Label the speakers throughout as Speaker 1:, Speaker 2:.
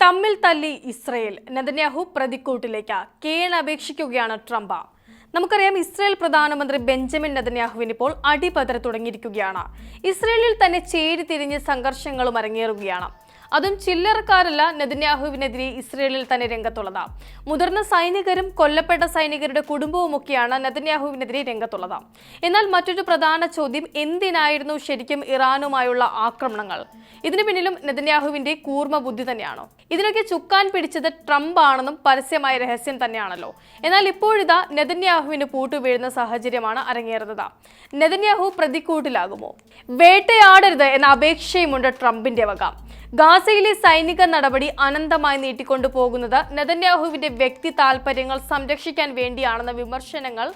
Speaker 1: തമ്മിൽ തല്ലി Israel, Netanyahu പ്രതിക്കൂട്ടിലേക്ക് കീഴപേക്ഷിക്കുകയാണ് Trump. നമുക്കറിയാം, ഇസ്രയേൽ പ്രധാനമന്ത്രി ബെഞ്ചമിൻ നെതന്യാഹുവിന് ഇപ്പോൾ അടിപതറി തുടങ്ങിയിരിക്കുകയാണ്. ഇസ്രയേലിൽ തന്നെ ചേരിതിരിഞ്ഞ് സംഘർഷങ്ങളും അരങ്ങേറുകയാണ്. അതും ചില്ലറക്കാരല്ല നെതന്യാഹുവിനെതിരെ ഇസ്രയേലിൽ തന്നെ രംഗത്തുള്ളത്. മുതിർന്ന സൈനികരും കൊല്ലപ്പെട്ട സൈനികരുടെ കുടുംബവുമൊക്കെയാണ് നെതന്യാഹുവിനെതിരെ രംഗത്തുള്ളത്. എന്നാൽ മറ്റൊരു പ്രധാന ചോദ്യം, എന്തിനായിരുന്നു ശരിക്കും ഇറാനുമായുള്ള ആക്രമണങ്ങൾ? ഇതിനു പിന്നിലും നെതന്യാഹുവിന്റെ കൂർമ്മ ബുദ്ധി തന്നെയാണോ? ഇതിനൊക്കെ ചുക്കാൻ പിടിച്ചത് ട്രംപ് ആണെന്നും പരസ്യമായ രഹസ്യം തന്നെയാണല്ലോ. എന്നാൽ ഇപ്പോഴിതാ നെതന്യാഹുവിന് പൂട്ടുവീഴുന്ന സാഹചര്യമാണ് അരങ്ങേറുന്നത്. നെതന്യാഹു പ്രതിക്കൂട്ടിലാകുമോ? വേട്ടയാടരുത് എന്ന അപേക്ഷയുമുണ്ട് ട്രംപിന്റെ വക. ഗാസയിലെ സൈനിക നടപടി അനന്തമായി നീട്ടിക്കൊണ്ടു പോകുന്നത് നെതന്യാഹുവിന്റെ വ്യക്തി താൽപര്യങ്ങൾ സംരക്ഷിക്കാൻ വേണ്ടിയാണെന്ന വിമർശനങ്ങൾ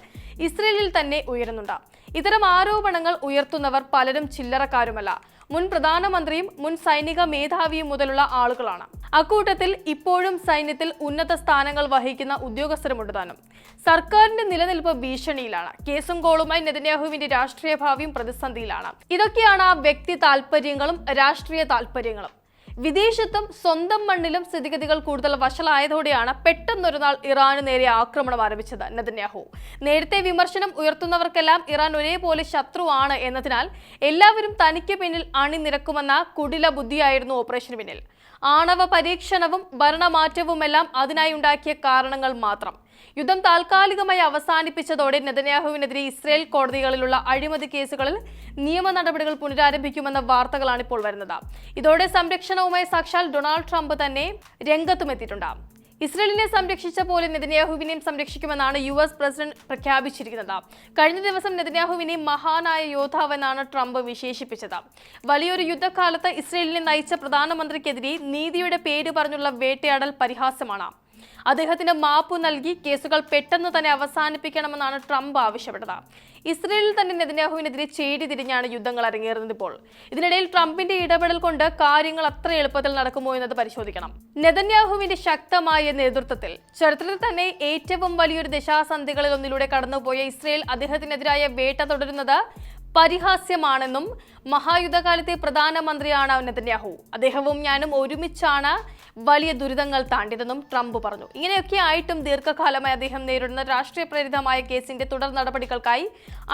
Speaker 1: ഇസ്രയേലിൽ തന്നെ ഉയരുന്നുണ്ട്. ഇത്തരം ആരോപണങ്ങൾ ഉയർത്തുന്നവർ പലരും ചില്ലറക്കാരുമല്ല. മുൻ പ്രധാനമന്ത്രിയും മുൻ സൈനിക മേധാവിയും മുതലുള്ള ആളുകളാണ്. അക്കൂട്ടത്തിൽ ഇപ്പോഴും സൈന്യത്തിൽ ഉന്നത സ്ഥാനങ്ങൾ വഹിക്കുന്ന ഉദ്യോഗസ്ഥരുമുണ്ട് താനും. സർക്കാരിന്റെ നിലനിൽപ്പ് ഭീഷണിയിലാണ്. കേസും കോളുമായി നെതന്യാഹുവിന്റെ രാഷ്ട്രീയ ഭാവിയും പ്രതിസന്ധിയിലാണ്. ഇതൊക്കെയാണ് ആ വ്യക്തി താൽപര്യങ്ങളും രാഷ്ട്രീയ താൽപര്യങ്ങളും. വിദേശത്തും സ്വന്തം മണ്ണിലും സ്ഥിതിഗതികൾ കൂടുതൽ വഷളായതോടെയാണ് പെട്ടെന്നൊരു നാൾ ഇറാന് നേരെ ആക്രമണം ആരംഭിച്ചത് നെതന്യാഹു. നേരത്തെ വിമർശനം ഉയർത്തുന്നവർക്കെല്ലാം ഇറാൻ ഒരേപോലെ ശത്രുവാണ് എന്നതിനാൽ എല്ലാവരും തനിക്ക് പിന്നിൽ അണിനിരക്കുമെന്ന കുടില ബുദ്ധിയായിരുന്നു ഓപ്പറേഷന് പിന്നിൽ. ആണവ പരീക്ഷണവും ഭരണമാറ്റവുമെല്ലാം അതിനായി ഉണ്ടാക്കിയ കാരണങ്ങൾ മാത്രം. യുദ്ധം താൽക്കാലികമായി അവസാനിപ്പിച്ചതോടെ നെതന്യാഹുവിനെതിരെ ഇസ്രയേൽ കോടതികളിലുള്ള അഴിമതി കേസുകളിൽ നിയമ നടപടികൾ പുനരാരംഭിക്കുമെന്ന വാർത്തകളാണ് ഇപ്പോൾ വരുന്നത്. ഇതോടെ സംരക്ഷണവുമായി സാക്ഷാൽ ഡൊണാൾഡ് ട്രംപ് തന്നെ രംഗത്തുമെത്തിയിട്ടുണ്ട്. ഇസ്രയേലിനെ സംരക്ഷിച്ച പോലെ നെതന്യാഹുവിനെയും സംരക്ഷിക്കുമെന്നാണ് US പ്രസിഡന്റ് പ്രഖ്യാപിച്ചിരിക്കുന്നത്. കഴിഞ്ഞ ദിവസം നെതന്യാഹുവിനെ മഹാനായ യോദ്ധാവെന്നാണ് ട്രംപ് വിശേഷിപ്പിച്ചത്. വലിയൊരു യുദ്ധകാലത്ത് ഇസ്രയേലിനെ നയിച്ച പ്രധാനമന്ത്രിക്കെതിരെ നീതിയുടെ പേര് പറഞ്ഞുള്ള വേട്ടയാടൽ പരിഹാസമാണ്. അദ്ദേഹത്തിന് മാപ്പ് നൽകി കേസുകൾ പെട്ടെന്ന് തന്നെ അവസാനിപ്പിക്കണമെന്നാണ് ട്രംപ് ആവശ്യപ്പെട്ടത്. ഇസ്രയേലിൽ തന്നെ നെതന്യാഹുവിനെതിരെ ചേടി തിരിഞ്ഞാണ് യുദ്ധങ്ങൾ അരങ്ങേറുന്നത് ഇപ്പോൾ. ഇതിനിടയിൽ ട്രംപിന്റെ ഇടപെടൽ കൊണ്ട് കാര്യങ്ങൾ അത്ര എളുപ്പത്തിൽ നടക്കുമോ എന്നത് പരിശോധിക്കണം. നെതന്യാഹുവിന്റെ ശക്തമായ നേതൃത്വത്തിൽ ചരിത്രത്തിൽ തന്നെ ഏറ്റവും വലിയൊരു ദശാസന്ധികളിൽ ഒന്നിലൂടെ കടന്നുപോയ ഇസ്രയേൽ അദ്ദേഹത്തിനെതിരായ വേട്ട തുടരുന്നത് പരിഹാസ്യമാണെന്നും മഹായുദ്ധകാലത്തെ പ്രധാനമന്ത്രിയാണ് നെതന്യാഹു. അദ്ദേഹവും ഞാനും ഒരുമിച്ചാണ് വലിയ ദുരിതങ്ങൾ താണ്ടിയതെന്നും ട്രംപ് പറഞ്ഞു. ഇങ്ങനെയൊക്കെ ആയിട്ടും ദീർഘകാലമായി അദ്ദേഹം നേരിടുന്ന രാഷ്ട്രീയ പ്രേരിതമായ കേസിന്റെ തുടർ നടപടികൾക്കായി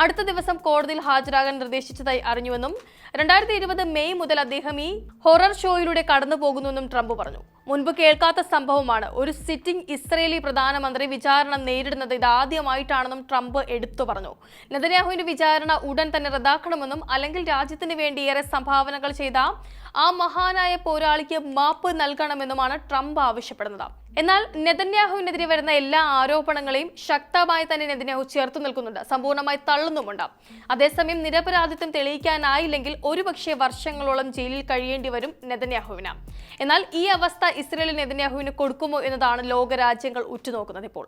Speaker 1: അടുത്ത ദിവസം കോടതിയിൽ ഹാജരാകാൻ നിർദ്ദേശിച്ചതായി അറിഞ്ഞുവെന്നും 2020 മെയ് മുതൽ അദ്ദേഹം ഈ ഹൊറർ ഷോയിലൂടെ കടന്നു പോകുന്നുവെന്നും ട്രംപ് പറഞ്ഞു. മുൻപ് കേൾക്കാത്ത സംഭവമാണ്. ഒരു സിറ്റിംഗ് ഇസ്രയേലി പ്രധാനമന്ത്രി വിചാരണ നേരിടുന്നത് ഇതാദ്യമായിട്ടാണെന്നും ട്രംപ് എടുത്തു പറഞ്ഞു. നെതന്യാഹുവിന്റെ വിചാരണ ഉടൻ തന്നെ റദ്ദാക്കണമെന്നും അല്ലെങ്കിൽ രാജ്യത്തിന് വേണ്ടി ഏറെ സംഭാവനകൾ ചെയ്ത ആ മഹാനായ പോരാളിക്ക് മാപ്പ് നൽകണമെന്നുമാണ് ട്രംപ് ആവശ്യപ്പെടുന്നത്. എന്നാൽ നെതന്യാഹുവിനെതിരെ വരുന്ന എല്ലാ ആരോപണങ്ങളെയും ശക്തമായി തന്നെ നെതന്യാഹു ചേർത്തു നിൽക്കുന്നുണ്ട്, സമ്പൂർണ്ണമായി തള്ളുന്നുമുണ്ട്. അതേസമയം നിരപരാധിത്വം തെളിയിക്കാനായില്ലെങ്കിൽ ഒരുപക്ഷെ വർഷങ്ങളോളം ജയിലിൽ കഴിയേണ്ടി വരും നെതന്യാഹുവിന്. എന്നാൽ ഈ അവസ്ഥ ഇസ്രയേലിൽ നെതന്യാഹുവിന് കൊടുക്കുമോ എന്നതാണ് ലോകരാജ്യങ്ങൾ ഉറ്റുനോക്കുന്നത് ഇപ്പോൾ.